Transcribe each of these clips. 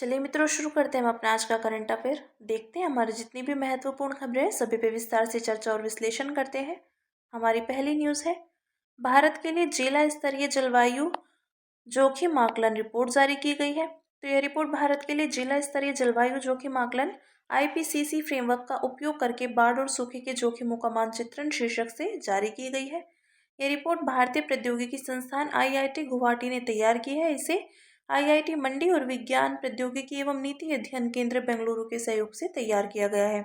चलिए मित्रों, शुरू करते हैं हम अपना आज का करंट अफेयर। देखते हैं हमारी जितनी भी महत्वपूर्ण खबरें हैं सभी पे विस्तार से चर्चा और विश्लेषण करते हैं। हमारी पहली न्यूज़ है, भारत के लिए जिला स्तरीय जलवायु जोखिम आकलन रिपोर्ट जारी की गई है। तो यह रिपोर्ट भारत के लिए जिला स्तरीय जलवायु जोखिम आकलन आईपीसीसी फ्रेमवर्क का उपयोग करके बाढ़ और सूखे के जोखिमों का मानचित्रण शीर्षक से जारी की गई है। यह रिपोर्ट भारतीय प्रौद्योगिकी संस्थान आईआईटी गुवाहाटी ने तैयार की है। इसे आईआईटी मंडी और विज्ञान प्रौद्योगिकी एवं नीति अध्ययन केंद्र बेंगलुरु के सहयोग से तैयार किया गया है।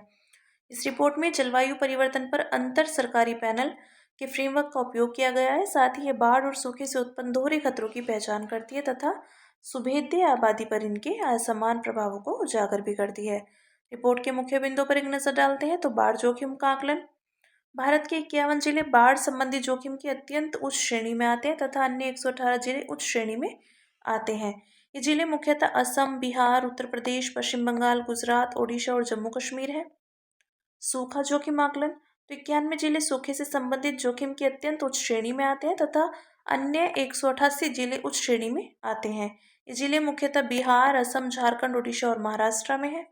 इस रिपोर्ट में जलवायु परिवर्तन पर अंतर सरकारी पैनल के फ्रेमवर्क का उपयोग किया गया है। साथ ही यह बाढ़ और सूखे से उत्पन्न दोहरे खतरों की पहचान करती है तथा सुभेद्य आबादी पर इनके असमान प्रभावों को उजागर भी करती है। रिपोर्ट के मुख्य बिंदुओं पर एक नजर डालते हैं तो बाढ़ जोखिम का आकलन। भारत के 51 जिले बाढ़ संबंधी जोखिम की अत्यंत उच्च श्रेणी में आते हैं तथा अन्य 118 जिले उच्च श्रेणी में आते हैं। ये जिले मुख्यतः असम, बिहार, उत्तर प्रदेश, पश्चिम बंगाल, गुजरात, ओडिशा और जम्मू कश्मीर है। सूखा जोखिम आकलन। तो 91 जिले सूखे से संबंधित जोखिम की अत्यंत उच्च श्रेणी में आते हैं तथा अन्य 188 जिले उच्च श्रेणी में आते हैं। ये जिले मुख्यतः बिहार, असम, झारखंड, ओडिशा और महाराष्ट्र में है।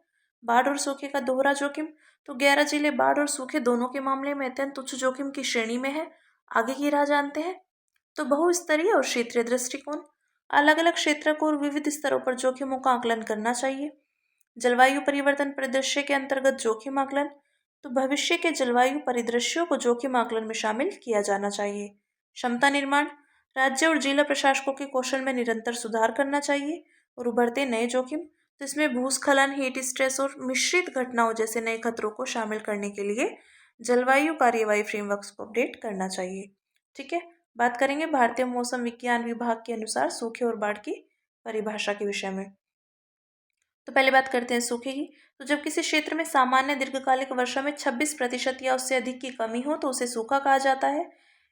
बाढ़ और सूखे का दोहरा जोखिम। तो 11 जिले बाढ़ और सूखे दोनों के मामले में अत्यंत उच्च जोखिम की श्रेणी में है। आगे की राह जानते हैं तो बहुस्तरीय और क्षेत्रीय दृष्टिकोण। अलग अलग क्षेत्र को और विविध स्तरों पर जोखिमों का आकलन करना चाहिए। जलवायु परिवर्तन परिदृश्य के अंतर्गत जोखिम आकलन। तो भविष्य के जलवायु परिदृश्यों को जोखिम आकलन में शामिल किया जाना चाहिए। क्षमता निर्माण। राज्य और जिला प्रशासकों के कौशल में निरंतर सुधार करना चाहिए और उभरते नए जोखिम, तो इसमें भूस्खलन, हीट स्ट्रेस और मिश्रित घटनाओं जैसे नए खतरों को शामिल करने के लिए जलवायु कार्यवाही फ्रेमवर्क को अपडेट करना चाहिए। ठीक है, बात करेंगे भारतीय मौसम विज्ञान विभाग के अनुसार सूखे और बाढ़ की परिभाषा के विषय में। तो पहले बात करते हैं सूखे की। तो जब किसी क्षेत्र में सामान्य दीर्घकालिक वर्षा में 26% या उससे अधिक की कमी हो तो उसे सूखा कहा जाता है।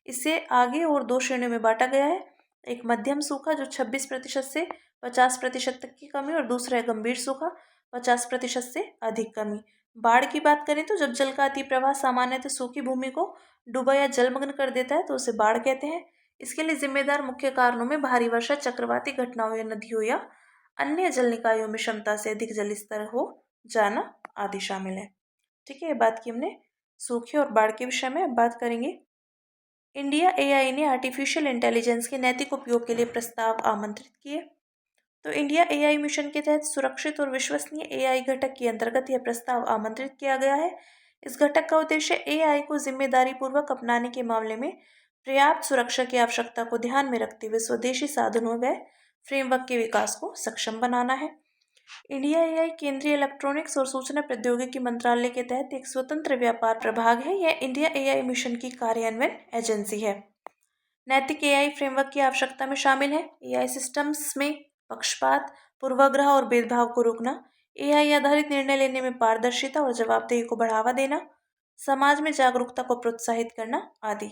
इसे आगे और दो श्रेणियों में बांटा गया है। एक मध्यम सूखा जो 26% से 50% तक की कमी, और दूसरा है गंभीर सूखा, 50% से अधिक कमी। बाढ़ की बात करें तो जब जल का अति प्रवाह सामान्यतः सूखी भूमि को डूबा या जलमग्न कर देता है तो उसे बाढ़ कहते हैं। इसके लिए जिम्मेदार मुख्य कारणों में भारी वर्षा, चक्रवाती घटनाओं या नदियों या अन्य जल निकायों में क्षमता से अधिक जल स्तर हो जाना आदि शामिल है। ठीक है, ये बात की हमने सूखे और बाढ़ के विषय में। अब बात करेंगे, इंडिया एआई ने आर्टिफिशियल इंटेलिजेंस के नैतिक उपयोग के लिए प्रस्ताव आमंत्रित किए। तो इंडिया एआई मिशन के तहत सुरक्षित और विश्वसनीय एआई घटक के अंतर्गत यह प्रस्ताव आमंत्रित किया गया है। इस घटक का उद्देश्य एआई को जिम्मेदारी पूर्वक अपनाने के मामले में पर्याप्त सुरक्षा की आवश्यकता को ध्यान में रखते हुए स्वदेशी साधनों व फ्रेमवर्क के विकास को सक्षम बनाना है। इंडिया एआई केंद्रीय इलेक्ट्रॉनिक्स और सूचना प्रौद्योगिकी मंत्रालय के तहत एक स्वतंत्र व्यापार प्रभाग है। यह इंडिया एआई मिशन की कार्यान्वयन एजेंसी है। नैतिक एआई फ्रेमवर्क की आवश्यकता में शामिल है एआई सिस्टम्स में पक्षपात, पूर्वाग्रह और भेदभाव को रोकना, एआई आधारित निर्णय लेने में पारदर्शिता और जवाबदेही को बढ़ावा देना, समाज में जागरूकता को प्रोत्साहित करना आदि।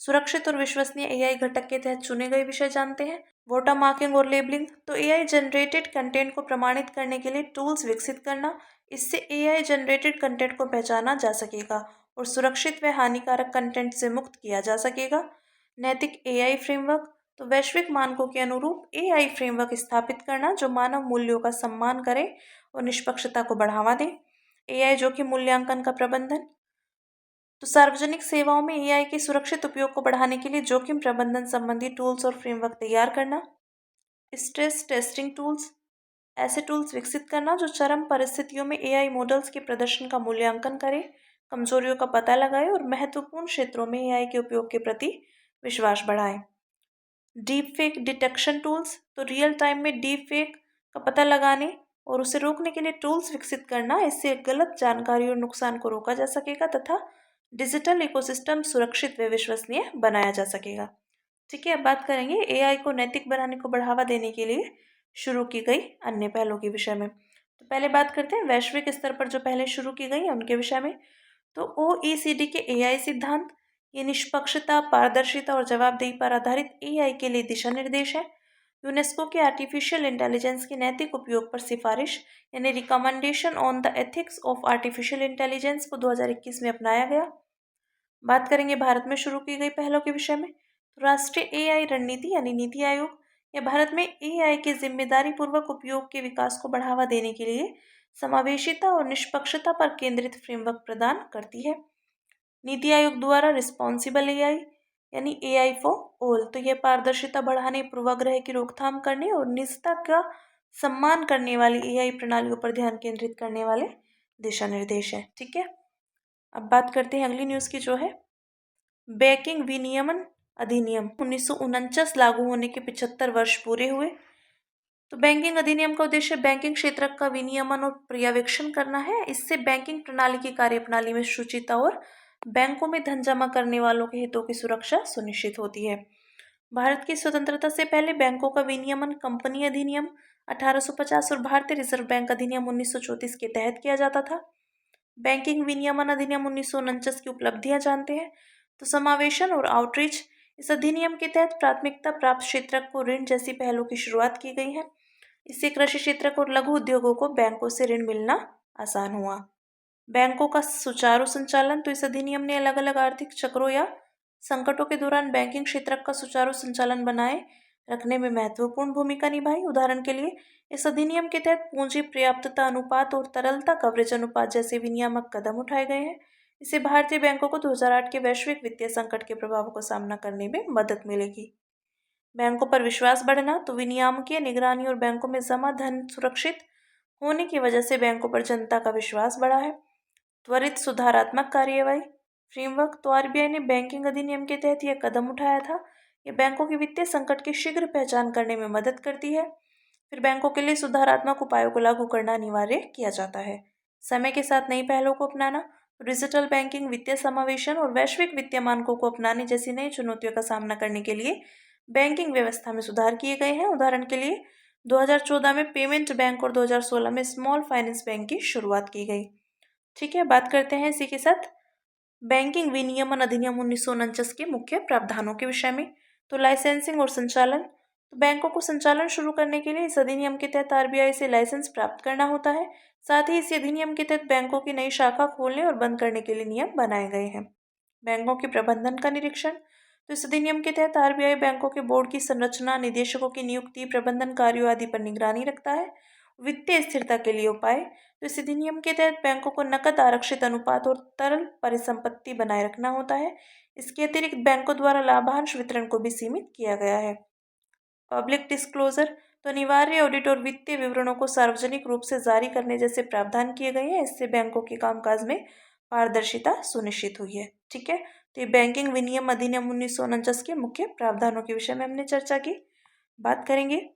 सुरक्षित और विश्वसनीय एआई घटक के तहत चुने गए विषय जानते हैं। वोटा मार्किंग और लेबलिंग। तो एआई जनरेटेड कंटेंट को प्रमाणित करने के लिए टूल्स विकसित करना। इससे एआई जनरेटेड कंटेंट को पहचाना जा सकेगा और सुरक्षित व हानिकारक कंटेंट से मुक्त किया जा सकेगा। नैतिक एआई फ्रेमवर्क। तो वैश्विक मानकों के अनुरूप एआई फ्रेमवर्क स्थापित करना जो मानव मूल्यों का सम्मान करे और निष्पक्षता को बढ़ावा दे। एआई जोखिम मूल्यांकन का प्रबंधन। तो सार्वजनिक सेवाओं में एआई के सुरक्षित उपयोग को बढ़ाने के लिए जोखिम प्रबंधन संबंधी टूल्स और फ्रेमवर्क तैयार करना। Stress testing tools. ऐसे टूल्स विकसित करना जो चरम परिस्थितियों में एआई मॉडल्स के प्रदर्शन का मूल्यांकन करे, कमजोरियों का पता लगाए और महत्वपूर्ण क्षेत्रों में एआई के उपयोग के प्रति विश्वास बढ़ाए। Deep fake detection tools. तो रियल टाइम में डीप फेक का पता लगाने और उसे रोकने के लिए टूल्स विकसित करना। इससे गलत जानकारी और नुकसान को रोका जा सकेगा तथा डिजिटल इकोसिस्टम सुरक्षित व विश्वसनीय बनाया जा सकेगा। ठीक है, अब बात करेंगे एआई को नैतिक बनाने को बढ़ावा देने के लिए शुरू की गई अन्य पहलों के विषय में। तो पहले बात करते हैं वैश्विक स्तर पर जो पहले शुरू की गई है उनके विषय में। तो ओईसीडी के एआई सिद्धांत, ये निष्पक्षता, पारदर्शिता और जवाबदेही पर आधारित एआई के लिए दिशा निर्देश है। यूनेस्को के आर्टिफिशियल इंटेलिजेंस के नैतिक उपयोग पर सिफारिश यानी recommendation on the ethics of artificial intelligence को 2021 में अपनाया गया। बात करेंगे भारत में शुरू की गई पहलों के विषय में। तो राष्ट्रीय एआई रणनीति यानी नीति आयोग, यह भारत में एआई के जिम्मेदारी पूर्वक उपयोग के विकास को बढ़ावा देने के लिए समावेशिता और निष्पक्षता पर केंद्रित फ्रेमवर्क प्रदान करती है। नीति आयोग द्वारा रिस्पॉन्सिबल एआई यानी एआई फॉर ऑल, तो यह पारदर्शिता बढ़ाने, पूर्वाग्रह की रोकथाम करने और निजता का सम्मान करने वाली एआई प्रणालियों पर ध्यान केंद्रित करने वाले दिशा निर्देश है। ठीक है, अब बात करते हैं अगली न्यूज़ की, जो है बैंकिंग विनियमन अधिनियम 1949 लागू होने के 75 वर्ष पूरे हुए। तो बैंकिंग अधिनियम का उद्देश्य बैंकिंग क्षेत्र का विनियमन और पर्यवेक्षण करना है। इससे बैंकिंग प्रणाली की कार्यप्रणाली में शुचिता और बैंकों में धन जमा करने वालों के हितों की सुरक्षा सुनिश्चित होती है। भारत की स्वतंत्रता से पहले बैंकों का विनियमन कंपनी अधिनियम 1850 और भारतीय रिजर्व बैंक अधिनियम 1934 के तहत किया जाता था। बैंकिंग विनियमन अधिनियम 1949 की उपलब्धियां जानते हैं। तो समावेशन और आउटरीच, इस अधिनियम के तहत प्राथमिकता प्राप्त क्षेत्र को ऋण जैसी पहलों की शुरुआत की गई है। इससे कृषि क्षेत्र और लघु उद्योगों को बैंकों से ऋण मिलना आसान हुआ। बैंकों का सुचारू संचालन, तो इस अधिनियम ने अलग अलग आर्थिक चक्रों या संकटों के दौरान बैंकिंग क्षेत्र का सुचारू संचालन बनाए रखने में महत्वपूर्ण भूमिका निभाई। उदाहरण के लिए इस अधिनियम के तहत पूंजी पर्याप्तता अनुपात और तरलता कवरेज अनुपात जैसे विनियामक कदम उठाए गए हैं। इससे भारतीय बैंकों को 2008 के वैश्विक वित्तीय संकट के प्रभावों का सामना करने में मदद मिलेगी। बैंकों पर विश्वास बढ़ना, तो विनियामकीय निगरानी और बैंकों में जमा धन सुरक्षित होने की वजह से बैंकों पर जनता का विश्वास बढ़ा है। त्वरित सुधारात्मक कार्यवाही फ्रेमवर्क, तो आरबीआई ने बैंकिंग अधिनियम के तहत यह कदम उठाया था। यह बैंकों के वित्तीय संकट की शीघ्र पहचान करने में मदद करती है। फिर बैंकों के लिए सुधारात्मक उपायों को लागू करना अनिवार्य किया जाता है। समय के साथ नई पहलों को अपनाना, डिजिटल बैंकिंग, वित्तीय समावेशन और वैश्विक वित्तीय मानकों को अपनाने जैसी नई चुनौतियों का सामना करने के लिए बैंकिंग व्यवस्था में सुधार किए गए हैं। उदाहरण के लिए 2014 में पेमेंट बैंक और 2016 में स्मॉल फाइनेंस बैंक की शुरुआत की गई। ठीक है, बात करते हैं इसी के साथ बैंकिंग विनियमन अधिनियम 1949 के मुख्य प्रावधानों के विषय में। तो लाइसेंसिंग और संचालन, तो बैंकों को संचालन शुरू करने के लिए इस अधिनियम के तहत आरबीआई से लाइसेंस प्राप्त करना होता है। साथ ही इस अधिनियम के तहत बैंकों की नई शाखा खोलने और बंद करने के लिए नियम बनाए गए हैं। बैंकों के प्रबंधन का निरीक्षण, तो इस अधिनियम के तहत आरबीआई बैंकों के बोर्ड की संरचना, निदेशकों की नियुक्ति, प्रबंधन कार्यों आदि पर निगरानी रखता है। वित्तीय स्थिरता के लिए उपाय, तो इस अधिनियम के तहत बैंकों को नकद आरक्षित अनुपात और तरल परिसंपत्ति बनाए रखना होता है। इसके अतिरिक्त बैंकों द्वारा लाभांश वितरण को भी सीमित किया गया है। पब्लिक डिस्क्लोजर, तो अनिवार्य ऑडिट और वित्तीय विवरणों को सार्वजनिक रूप से जारी करने जैसे प्रावधान किए गए हैं। इससे बैंकों के कामकाज में पारदर्शिता सुनिश्चित हुई है। ठीक है, तो ये बैंकिंग विनियम अधिनियम 1949 के मुख्य प्रावधानों के विषय में हमने चर्चा की। बात करेंगे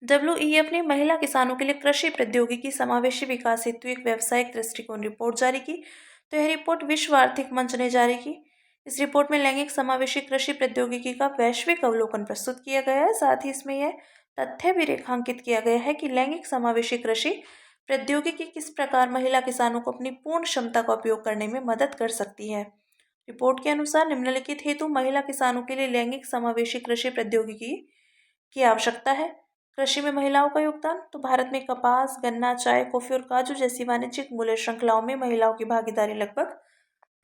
डब्ल्यूईएफ ने महिला किसानों के लिए कृषि प्रौद्योगिकी समावेशी विकास हेतु एक व्यावसायिक दृष्टिकोण रिपोर्ट जारी की। तो यह रिपोर्ट विश्व आर्थिक मंच ने जारी की। इस रिपोर्ट में लैंगिक समावेशी कृषि प्रौद्योगिकी का वैश्विक अवलोकन प्रस्तुत किया गया है। साथ ही इसमें यह तथ्य भी रेखांकित किया गया है कि लैंगिक समावेशी कृषि प्रौद्योगिकी किस प्रकार महिला किसानों को अपनी पूर्ण क्षमता का उपयोग करने में मदद कर सकती है। रिपोर्ट के अनुसार निम्नलिखित हेतु महिला किसानों के लिए लैंगिक समावेशी कृषि प्रौद्योगिकी की आवश्यकता है। कृषि में महिलाओं का योगदान, तो भारत में कपास, गन्ना, चाय, कॉफी और काजू जैसी वाणिज्यिक मूल्य श्रृंखलाओं में महिलाओं की भागीदारी लगभग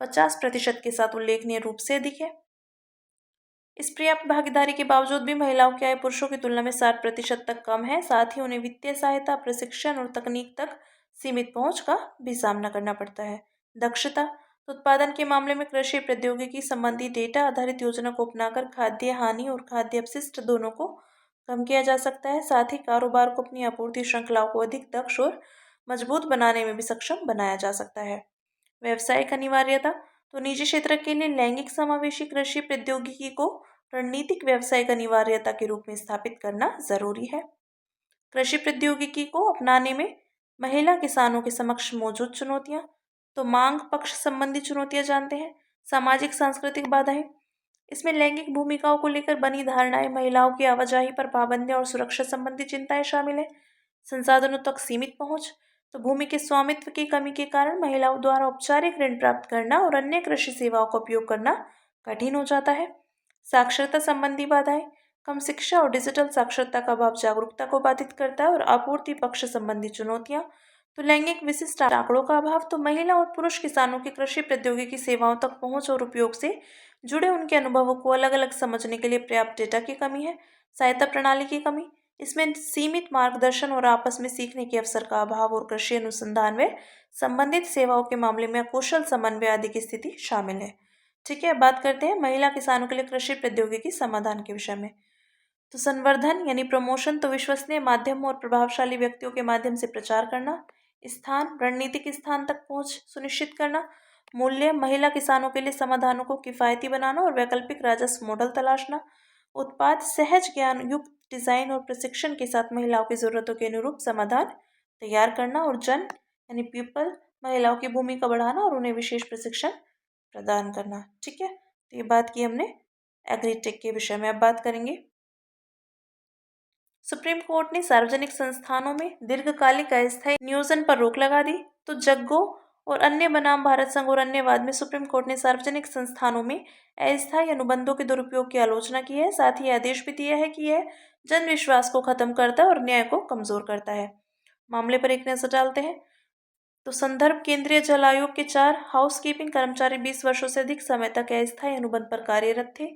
50% के साथ उल्लेखनीय रूप से अधिक है। इस पर्याप्त भागीदारी के बावजूद भी महिलाओं की आय पुरुषों की तुलना में 60% तक कम है। साथ ही उन्हें वित्तीय सहायता, प्रशिक्षण और तकनीक तक सीमित पहुंच का भी सामना करना पड़ता है। दक्षता, तो उत्पादन के मामले में कृषि प्रौद्योगिकी संबंधी डेटा आधारित योजना को अपनाकर खाद्य हानि और खाद्य अपशिष्ट दोनों को कम किया जा सकता है। साथ ही कारोबार को अपनी आपूर्ति श्रृंखलाओं को अधिक दक्ष और मजबूत बनाने में भी सक्षम बनाया जा सकता है। व्यावसायिक अनिवार्यता, तो निजी क्षेत्र के लिए लैंगिक समावेशी कृषि प्रौद्योगिकी को रणनीतिक व्यावसायिक अनिवार्यता के रूप में स्थापित करना जरूरी है। कृषि प्रौद्योगिकी को अपनाने में महिला किसानों के समक्ष मौजूद चुनौतियां, तो मांग पक्ष संबंधी चुनौतियां जानते हैं। सामाजिक सांस्कृतिक बाधाएं, इसमें लैंगिक भूमिकाओं को लेकर बनी धारणाएं, महिलाओं की आवाजाही पर पाबंदियां और सुरक्षा संबंधी चिंताएं शामिल है। संसाधनों तक सीमित पहुंच, तो भूमि के स्वामित्व की कमी के कारण महिलाओं द्वारा औपचारिक ऋण प्राप्त करना और अन्य कृषि सेवाओं का उपयोग करना कठिन हो जाता है। साक्षरता संबंधी बाधाएं, कम शिक्षा और डिजिटल साक्षरता का अभाव जागरूकता को बाधित करता है। और आपूर्ति पक्ष संबंधी चुनौतियां, तो लैंगिक विशिष्ट आंकड़ों का अभाव, तो महिला और पुरुष किसानों की कृषि प्रौद्योगिकी सेवाओं तक पहुंच और उपयोग से जुड़े उनके अनुभवों को अलग अलग समझने के लिए पर्याप्त डेटा की कमी है। सहायता प्रणाली की कमी, इसमें सीमित मार्गदर्शन और आपस में सीखने के अवसर का अभाव और कृषि अनुसंधान व संबंधित सेवाओं के मामले में अकुशल समन्वय आदि की स्थिति शामिल है। ठीक है, अब बात करते हैं महिला किसानों के लिए कृषि प्रौद्योगिकी समाधान के विषय में। तो संवर्धन यानी प्रमोशन, तो विश्वसनीय माध्यम और प्रभावशाली व्यक्तियों के माध्यम से प्रचार करना। स्थान, रणनीतिक स्थान तक पहुंच सुनिश्चित करना। मूल्य, महिला किसानों के लिए समाधानों को किफायती बनाना और वैकल्पिक राजस्व मॉडल तलाशना। उत्पाद, सहज ज्ञान युक्त डिजाइन और प्रशिक्षण के साथ महिलाओं की जरूरतों के अनुरूप समाधान तैयार करना। और जन यानी पीपल, महिलाओं की भूमिका बढ़ाना और उन्हें विशेष प्रशिक्षण प्रदान करना। ठीक है, तो ये बात की हमने एग्रीटेक के विषय में। अब बात करेंगे, सुप्रीम कोर्ट ने सार्वजनिक संस्थानों में दीर्घकालिक अस्थायी नियोजन पर रोक लगा दी। तो जग्गो और अन्य बनाम भारत संघ और अन्य वाद में सुप्रीम कोर्ट ने सार्वजनिक संस्थानों में अस्थायी अनुबंधों के दुरुपयोग की आलोचना की है। साथ ही आदेश भी दिया है कि यह जन विश्वास को खत्म करता है और न्याय को कमजोर करता है। मामले पर एक नजर डालते हैं। तो संदर्भ, केंद्रीय जल आयोग के 4 हाउसकीपिंग कर्मचारी 20 वर्षों से अधिक समय तक अस्थायी अनुबंध पर कार्यरत थे।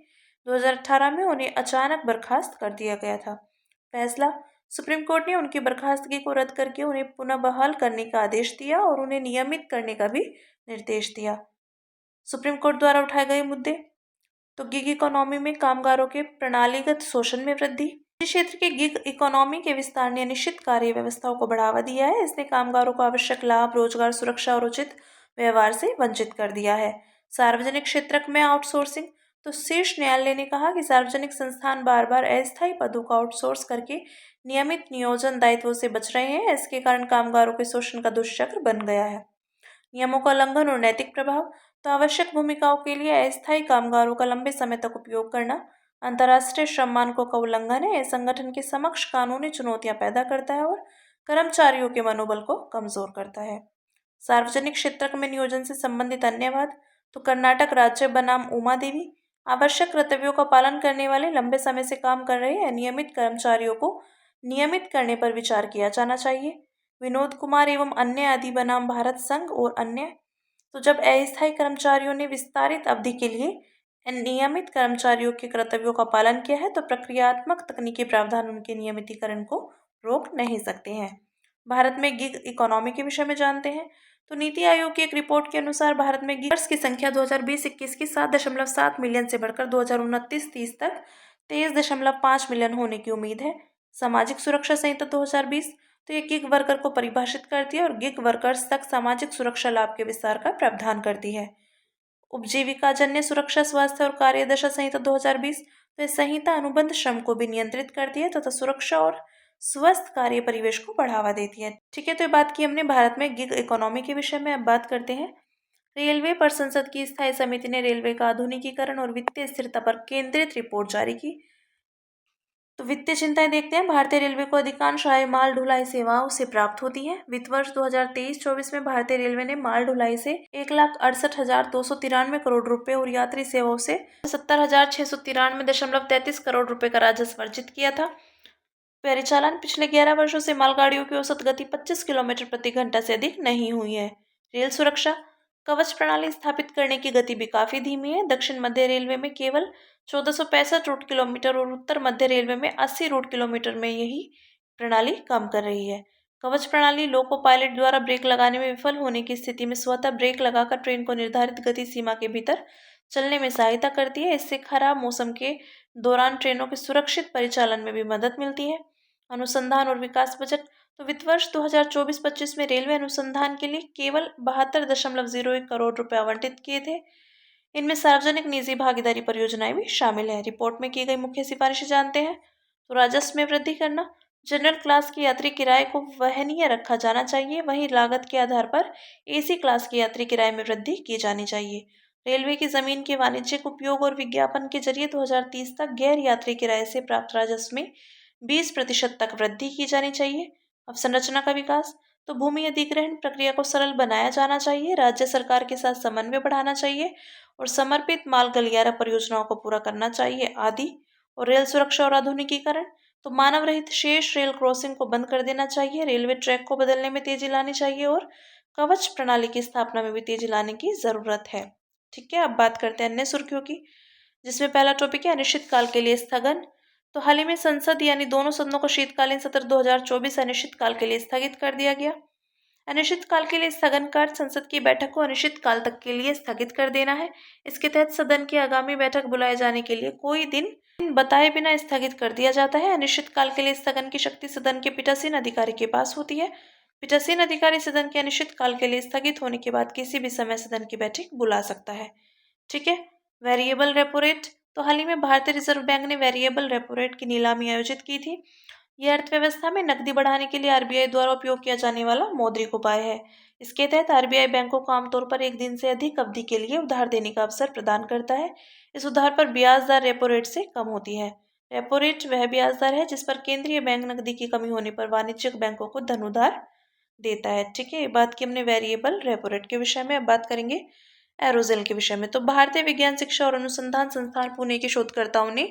2018 में उन्हें अचानक बर्खास्त कर दिया गया था। फैसला, सुप्रीम कोर्ट ने उनकी बर्खास्तगी को रद्द करके उन्हें पुनः बहाल करने का आदेश दिया और उन्हें नियमित करने का भी निर्देश दिया। सुप्रीम कोर्ट द्वारा उठाए गए मुद्दे, तो गिग इकोनॉमी में कामगारों के प्रणालीगत शोषण में वृद्धि। निजी क्षेत्र के गिग इकोनॉमी के विस्तार ने निश्चित कार्य व्यवस्थाओं को बढ़ावा दिया है। इसने कामगारों को आवश्यक लाभ, रोजगार, सुरक्षा और उचित व्यवहार से वंचित कर दिया है। सार्वजनिक क्षेत्र में आउटसोर्सिंग, तो शीर्ष न्यायालय ने कहा कि सार्वजनिक संस्थान बार बार अस्थायी पदों को आउटसोर्स करके नियमित नियोजन दायित्वों से बच रहे हैं। इसके कारण कामगारों के शोषण का दुष्चक्र बन गया है। नियमों का उल्लंघन और नैतिक प्रभाव, तो आवश्यक भूमिकाओं के लिए अस्थायी कामगारों का लंबे समय तक उपयोग करना अंतर्राष्ट्रीय श्रम मानकों का उल्लंघन है। यह संगठन के समक्ष कानूनी चुनौतियां पैदा करता है और कर्मचारियों के मनोबल को कमजोर करता है। सार्वजनिक क्षेत्र में नियोजन से संबंधित अन्य वाद, तो कर्नाटक राज्य बनाम उमा देवी, आवश्यक कर्तव्यों का पालन करने वाले लंबे समय से काम कर रहे अनियमित कर्मचारियों को नियमित करने पर विचार किया जाना चाहिए। विनोद कुमार एवं अन्य आदि बनाम भारत संघ और अन्य, तो जब अस्थायी कर्मचारियों ने विस्तारित अवधि के लिए नियमित कर्मचारियों के कर्तव्यों का पालन किया है तो प्रक्रियात्मक तकनीकी प्रावधान उनके नियमितीकरण को रोक नहीं सकते हैं। भारत में गिग इकोनॉमी के विषय में जानते हैं। तो नीति आयोग की एक रिपोर्ट के अनुसार भारत में गिगर्स की संख्या 2020-21 की 7.7 मिलियन से बढ़कर 2029-30 तक 23.5 मिलियन होने की उम्मीद है। सामाजिक सुरक्षा संहिता 2020, तो ये गिग वर्कर को परिभाषित करती है और गिग वर्कर्स तक सामाजिक सुरक्षा लाभ के विस्तार का प्रावधान करती है। उपजीविका जन्य सुरक्षा, स्वास्थ्य और कार्यदशा संहिता 2020, तो यह संहिता अनुबंध श्रम को भी नियंत्रित करती है तथा सुरक्षा और स्वस्थ कार्य परिवेश को बढ़ावा देती है। ठीक है, तो ये बात की हमने भारत में गिग इकोनॉमी के विषय में। अब बात करते हैं, रेलवे पर संसद की स्थायी समिति ने रेलवे का आधुनिकीकरण और वित्तीय स्थिरता पर केंद्रित रिपोर्ट जारी की। तो वित्तीय चिंताएं देखते हैं। भारतीय रेलवे को अधिकांश आय माल ढुलाई सेवाओं से प्राप्त होती है। वित्त वर्ष 2023-24 में भारतीय रेलवे ने माल ढुलाई से 1,68,293 करोड़ रुपए और यात्री सेवाओं से 70,693.33 करोड़ रुपए का राजस्व अर्जित किया था। परिचालन, पिछले 11 वर्षों से मालगाड़ियों की औसत गति 25 किलोमीटर प्रति घंटा से अधिक नहीं हुई है। रेल सुरक्षा, कवच प्रणाली स्थापित करने की गति भी काफी धीमी है। दक्षिण मध्य रेलवे में केवल 1465 रूट किलोमीटर और उत्तर मध्य रेलवे में 80 रूट किलोमीटर में यही प्रणाली काम कर रही है। कवच प्रणाली लोको पायलट द्वारा ब्रेक लगाने में विफल होने की स्थिति में स्वतः ब्रेक लगाकर ट्रेन को निर्धारित गति सीमा के भीतर चलने में सहायता करती है। इससे खराब मौसम के दौरान ट्रेनों के सुरक्षित परिचालन में भी मदद मिलती है। अनुसंधान और विकास बजट, तो वित्त वर्ष 2024-25 में रेलवे अनुसंधान के लिए केवल 72.01 करोड़ रुपए आवंटित किए थे। इनमें सार्वजनिक निजी भागीदारी परियोजनाएं भी शामिल है। रिपोर्ट में की गई मुख्य सिफारिशें जानते हैं। तो राजस्व में वृद्धि करना, जनरल क्लास की यात्री किराए को वहनीय रखा जाना चाहिए। वहीं लागत के आधार पर एसी क्लास की यात्री किराए में वृद्धि की जानी चाहिए। रेलवे की जमीन के वाणिज्यिक उपयोग और विज्ञापन के जरिए 2030 तक गैर यात्री किराए से प्राप्त राजस्व में 20% तक वृद्धि की जानी चाहिए। अवसंरचना का विकास, तो भूमि अधिग्रहण प्रक्रिया को सरल बनाया जाना चाहिए। राज्य सरकार के साथ समन्वय बढ़ाना चाहिए और समर्पित माल गलियारा परियोजनाओं को पूरा करना चाहिए आदि। और रेल सुरक्षा और आधुनिकीकरण, तो मानव रहित शेष रेल क्रॉसिंग को बंद कर देना चाहिए। रेलवे ट्रैक को बदलने में तेजी लानी चाहिए और कवच प्रणाली की स्थापना में भी तेजी लाने की जरूरत है। ठीक है, अब बात करते हैं अन्य सुर्खियों की, जिसमें पहला टॉपिक है अनिश्चित काल के लिए स्थगन। तो हाल ही में संसद यानी दोनों सदनों को शीतकालीन सत्र 2024 अनिश्चितकाल के लिए स्थगित कर दिया गया। अनिश्चितकाल के लिए स्थगन का अर्थ संसद की बैठक को अनिश्चितकाल तक के लिए स्थगित कर देना है। इसके तहत सदन की आगामी बैठक बुलाए जाने के लिए कोई दिन बताए बिना स्थगित कर दिया जाता है। अनिश्चितकाल के लिए स्थगन की शक्ति सदन के पीठासीन अधिकारी के पास होती है। पीठासीन अधिकारी सदन के अनिश्चितकाल के लिए स्थगित होने के बाद किसी भी समय सदन की बैठक बुला सकता है। ठीक है। Variable repo rate. तो हाल ही में भारतीय रिजर्व बैंक ने वेरिएबल रेपो रेट की नीलामी आयोजित की थी। यह अर्थव्यवस्था में नकदी बढ़ाने के लिए आरबीआई द्वारा उपयोग किया जाने वाला मौद्रिक उपाय है। इसके तहत आरबीआई बैंकों को आमतौर पर एक दिन से अधिक अवधि के लिए उधार देने का अवसर प्रदान करता है। इस उधार पर ब्याज दर रेपो रेट से कम होती है। रेपो रेट वह ब्याज दर है जिस पर केंद्रीय बैंक नकदी की कमी होने पर वाणिज्यिक बैंकों को धन उधार देता है। ठीक है, बात की हमने वेरिएबल रेपो रेट के विषय में। अब बात करेंगे एरोजेल के विषय में। तो भारतीय विज्ञान शिक्षा और अनुसंधान संस्थान पुणे के शोधकर्ताओं ने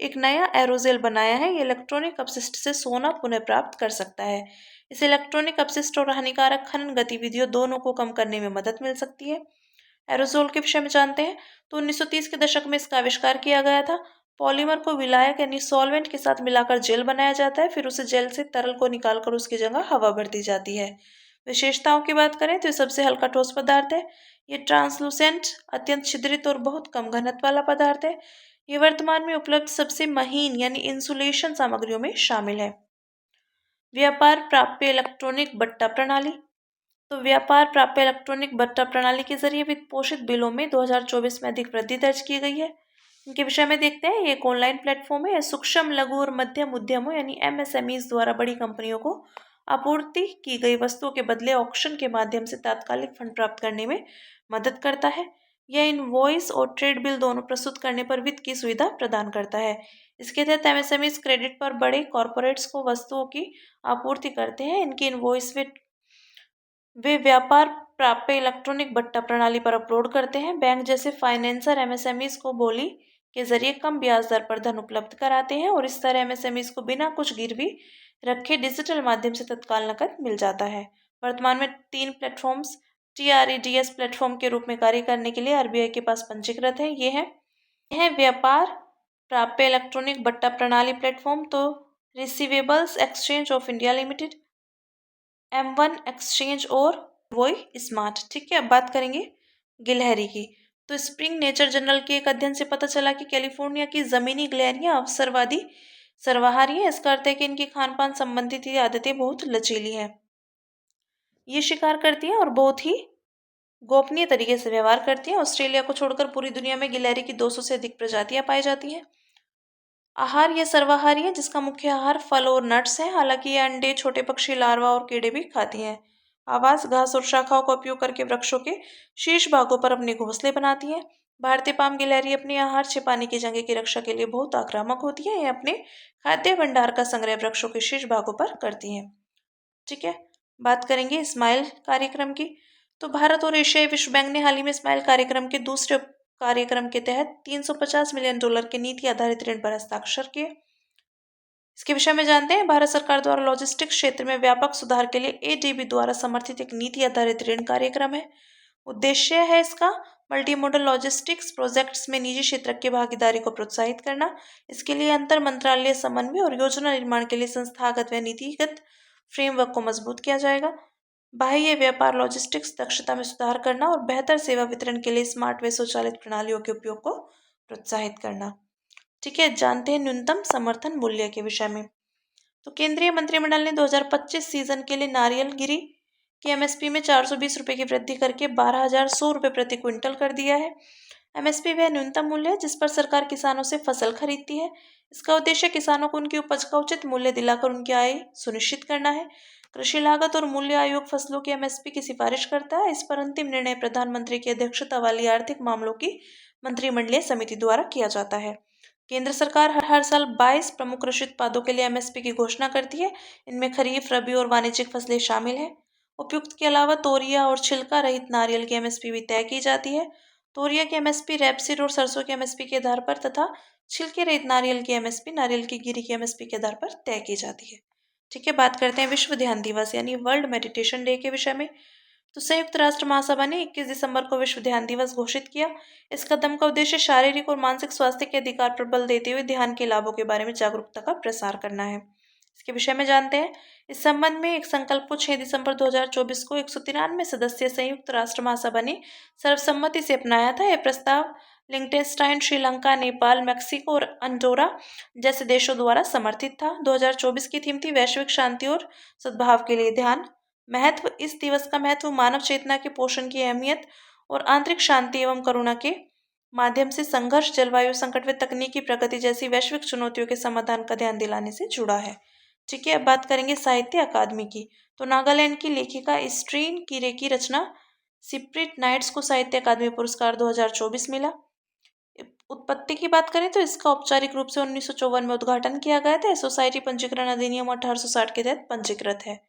एक नया एरोजेल बनाया है। ये इलेक्ट्रॉनिक अपशिष्ट से सोना पुनः प्राप्त कर सकता है। इस इलेक्ट्रॉनिक अपशिष्ट और हानिकारक खनन गतिविधियों दोनों को कम करने में मदद मिल सकती है। एरोजोल के विषय में जानते हैं। तो 1930 के दशक में इसका आविष्कार किया गया था। पॉलीमर को विलायक यानी सॉल्वेंट के साथ मिलाकर जेल बनाया जाता है। फिर उसे जेल से तरल को निकालकर उसकी जगह हवा भर दी जाती है। विशेषताओं की बात करें तो ये सबसे हल्का ठोस पदार्थ है। ये ट्रांसलूसेंट, अत्यंत छिद्रित और बहुत कम घनत्व वाला पदार्थ है। ये वर्तमान में उपलब्ध सबसे महीन यानी इंसुलेशन सामग्रियों में शामिल है। व्यापार प्राप्य इलेक्ट्रॉनिक बट्टा प्रणाली। तो व्यापार प्राप्य इलेक्ट्रॉनिक बट्टा प्रणाली के जरिए वित्त पोषित बिलों में 2024 में अधिक वृद्धि दर्ज की गई है। इनके विषय में देखते हैं। ये एक ऑनलाइन प्लेटफॉर्म है। सूक्ष्म, लघु और मध्यम उद्यमों यानी एमएसएमईज द्वारा बड़ी कंपनियों को आपूर्ति की गई वस्तुओं के बदले ऑक्शन के माध्यम से तात्कालिक फंड प्राप्त करने में मदद करता है। यह इनवॉइस और ट्रेड बिल दोनों प्रस्तुत करने पर वित्त की सुविधा प्रदान करता है। इसके तहत एमएसएमईज क्रेडिट पर बड़े कॉरपोरेट्स को वस्तुओं की आपूर्ति करते हैं। इनकी इनवॉइस वे व्यापार प्राप्य इलेक्ट्रॉनिक बट्टा प्रणाली पर अपलोड करते हैं। बैंक जैसे फाइनेंसर एमएसएमईज को बोली के जरिए कम ब्याज दर पर धन उपलब्ध कराते हैं और इस तरह एमएसएमईज को बिना कुछ गिरवी रखे डिजिटल माध्यम से तत्काल नकद मिल जाता है। वर्तमान में 3 प्लेटफॉर्म्स टीआरईडीएस प्लेटफॉर्म के रूप में कार्य करने के लिए आरबीआई के पास पंजीकृत है। ये है व्यापार प्राप्य इलेक्ट्रॉनिक बट्टा प्रणाली प्लेटफॉर्म, तो receivables exchange of India limited, M1 exchange और वही स्मार्ट। ठीक है, अब बात करेंगे गिलहरी की। तो स्प्रिंग नेचर जर्नल के एक अध्ययन से पता चला कि कैलिफोर्निया की जमीनी गिलहरियां अवसरवादी सर्वाहारी हैं। इसका अर्थ है कि इनकी खान पान संबंधित ये आदतें बहुत लचीली हैं। ये शिकार करती हैं और बहुत ही गोपनीय तरीके से व्यवहार करती हैं। ऑस्ट्रेलिया को छोड़कर पूरी दुनिया में गिलहरी की 200 से अधिक प्रजातियां पाई जाती हैं। आहार ये सर्वाहारी है जिसका मुख्य आहार फल और नट्स है। हालांकि ये अंडे, छोटे पक्षी, लार्वा और कीड़े भी खाती हैं। आवास, घास और शाखाओं का उपयोग करके वृक्षों के शीर्ष भागों पर अपने घोंसले बनाती हैं। भारतीय पाम गिलहरी अपने आहार छिपाने की जगह की रक्षा के लिए बहुत आक्रामक होती है। ये अपने खाद्य भंडार का संग्रह वृक्षों के शीर्ष भागों पर करती हैं। ठीक है, बात करेंगे स्माइल कार्यक्रम की। तो भारत और एशियाई विश्व बैंक ने हाल ही में स्माइल कार्यक्रम के दूसरे कार्यक्रम के तहत $350 मिलियन के नीति आधारित ऋण पर हस्ताक्षर किए। इसके विषय में जानते हैं। भारत सरकार द्वारा लॉजिस्टिक्स क्षेत्र में व्यापक सुधार के लिए एडीबी द्वारा समर्थित एक नीति आधारित ऋण कार्यक्रम है। उद्देश्य है इसका मल्टी मॉडल लॉजिस्टिक्स प्रोजेक्ट्स में निजी क्षेत्र की भागीदारी को प्रोत्साहित करना। इसके लिए अंतर मंत्रालय समन्वय और योजना निर्माण के लिए संस्थागत व नीतिगत फ्रेमवर्क को मजबूत किया जाएगा। बाह्य व्यापार लॉजिस्टिक्स दक्षता में सुधार करना और बेहतर सेवा वितरण के लिए स्मार्ट व स्वचालित प्रणालियों के उपयोग को प्रोत्साहित करना। ठीक है, जानते हैं न्यूनतम समर्थन मूल्य के विषय में। तो केंद्रीय मंत्रिमंडल ने 2025 सीजन के लिए नारियल गिरी की एमएसपी में 420 रुपये की वृद्धि करके 12,100 रुपये प्रति क्विंटल कर दिया है। एमएसपी वह न्यूनतम मूल्य है जिस पर सरकार किसानों से फसल खरीदती है। इसका उद्देश्य किसानों को उनकी उपज का उचित मूल्य दिलाकर उनकी आय सुनिश्चित करना है। कृषि लागत और मूल्य आयोग फसलों की एमएसपी की सिफारिश करता है। इस पर अंतिम निर्णय प्रधानमंत्री की अध्यक्षता वाली आर्थिक मामलों की मंत्रिमंडलीय समिति द्वारा किया जाता है। केंद्र सरकार हर साल 22 प्रमुख कृषि उत्पादों के लिए एमएसपी की घोषणा करती है। इनमें खरीफ, रबी और वाणिज्यिक फसलें शामिल हैं। उपयुक्त के अलावा तोरिया और छिलका रहित नारियल की एमएसपी भी तय की जाती है। तोरिया की एमएसपी रैपसीड और सरसों की एमएसपी के आधार पर तथा छिलके रहित नारियल की एमएसपी नारियल की गिरी की एमएसपी के आधार पर तय की जाती है। ठीक है, बात करते हैं विश्व ध्यान दिवस यानी वर्ल्ड मेडिटेशन डे के विषय में। तो संयुक्त राष्ट्र महासभा ने 21 दिसंबर को विश्व ध्यान दिवस घोषित किया। इस कदम का उद्देश्य शारीरिक और मानसिक स्वास्थ्य के अधिकार पर बल देते हुए ध्यान के लाभों के बारे में जागरूकता का प्रसार करना है। इसके विषय में जानते हैं। इस संबंध में एक संकल्प को 6 दिसंबर 2024 को 193 सदस्यीय संयुक्त राष्ट्र महासभा ने सर्वसम्मति से अपनाया था। यह प्रस्ताव लिंकटेनस्टाइन, श्रीलंका, नेपाल, मेक्सिको और अंडोरा जैसे देशों द्वारा समर्थित था। 2024 की थीम थी वैश्विक शांति और सद्भाव के लिए ध्यान। महत्व, इस दिवस का महत्व मानव चेतना के पोषण की अहमियत और आंतरिक शांति एवं करुणा के माध्यम से संघर्ष, जलवायु संकट व तकनीकी प्रगति जैसी वैश्विक चुनौतियों के समाधान का ध्यान दिलाने से जुड़ा है। ठीक है, अब बात करेंगे साहित्य अकादमी की। तो नागालैंड की लेखिका स्ट्रीन कीरे की रचना सिप्रिट नाइट्स को साहित्य अकादमी पुरस्कार 2024 मिला। उत्पत्ति की बात करें तो इसका औपचारिक रूप से 1954 में उद्घाटन किया गया था। सोसाइटी पंजीकरण अधिनियम 1860 के तहत पंजीकृत है।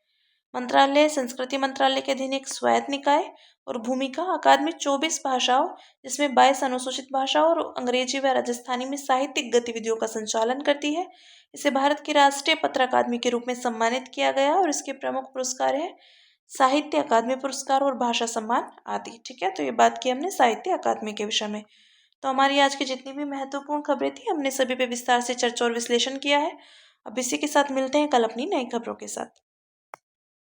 मंत्रालय, संस्कृति मंत्रालय के अधीन एक स्वायत्त निकाय और भूमिका। अकादमी 24 भाषाओं जिसमें 22 अनुसूचित भाषाओं और अंग्रेजी व राजस्थानी में साहित्यिक गतिविधियों का संचालन करती है। इसे भारत की राष्ट्रीय पत्र अकादमी के रूप में सम्मानित किया गया और इसके प्रमुख पुरस्कार हैं साहित्य अकादमी पुरस्कार और भाषा सम्मान आदि। ठीक है, तो ये बात की हमने साहित्य अकादमी के विषय में। तो हमारी आज की जितनी भी महत्वपूर्ण खबरें थी हमने सभी पे विस्तार से चर्चा और विश्लेषण किया है। अब इसी के साथ मिलते हैं कल अपनी नई खबरों के साथ।